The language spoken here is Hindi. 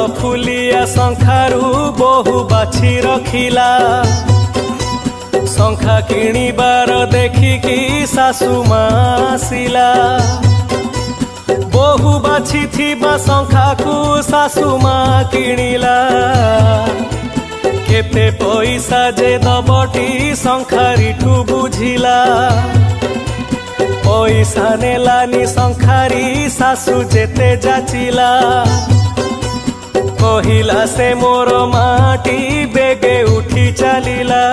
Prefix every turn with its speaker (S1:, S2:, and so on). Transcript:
S1: फुलिया शंखारू बहु बाछि रखिला। शंखा किणिबार देखिकी सासु माँ आसिला। बहु बाछि थिबा शंखा को सासु माँ किणिला। केते पैसा जे दबटी शंखारीठू बुझिला। पैसा नेलानी शंखारी सासु जेते जाचिला। कहिला से मोर माटी बेगे उठी चलिला।